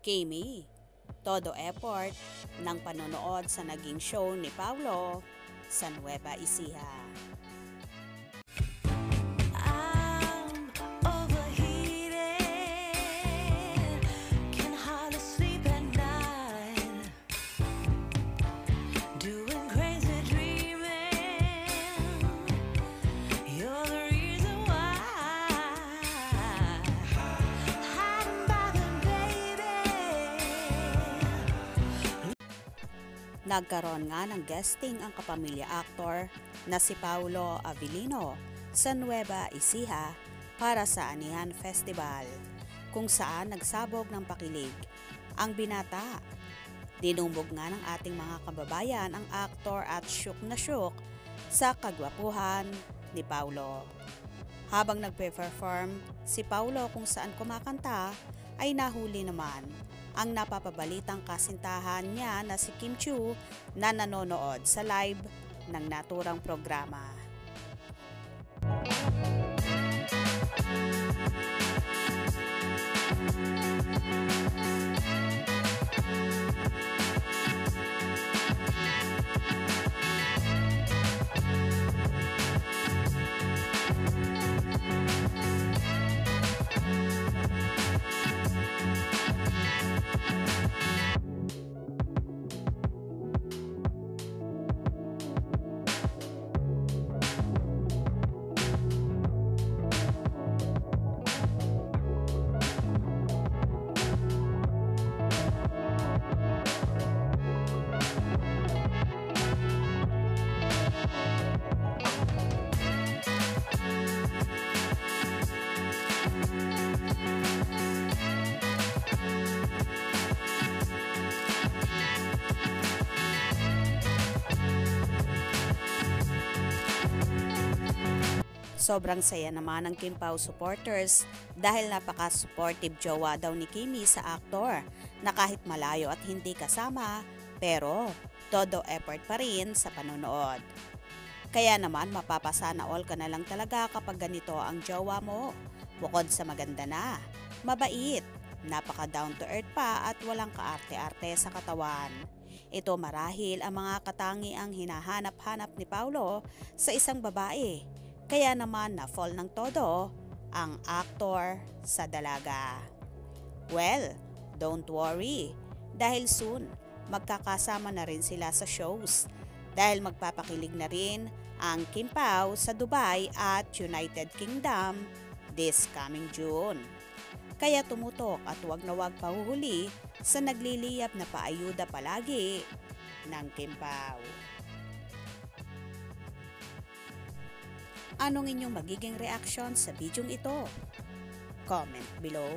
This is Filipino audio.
Kimi, todo effort ng panonood sa naging show ni Paulo sa Nueva Ecija. I'm overheated, can hardly sleep at night, doing crazy dreaming, you're the reason why, hiding by the baby. Nagkaroon nga ng guesting ang kapamilya actor na si Paulo Avellino sa Nueva Ecija para sa Anihan Festival, kung saan nagsabog ng pakilig ang binata. Dinumbog nga ng ating mga kababayan ang aktor at syok na syok sa kagwapuhan ni Paulo. Habang nagpe-perform si Paulo kung saan kumakanta, ay nahuli naman ang napapabalitang kasintahan niya na si Kim Chiu na nanonood sa live ng naturang programa. Sobrang saya naman ng Kim Pao supporters dahil napaka-supportive jowa daw ni Kimi sa aktor na kahit malayo at hindi kasama pero todo effort pa rin sa panonood. Kaya naman mapapasana all ka na lang talaga kapag ganito ang jowa mo. Bukod sa maganda na, mabait, napaka down to earth pa at walang kaarte-arte sa katawan. Ito marahil ang mga katangiang hinahanap-hanap ni Paulo sa isang babae. Kaya naman na-fall ng todo ang aktor sa dalaga. Well, don't worry dahil soon magkakasama na rin sila sa shows dahil magpapakilig na rin ang Kim Pao sa Dubai at United Kingdom this coming June. Kaya tumutok at wag na wag pahuhuli sa nagliliyab na paayuda palagi ng Kim Pao. Anong inyong magiging reaction sa bidyong ito? Comment below.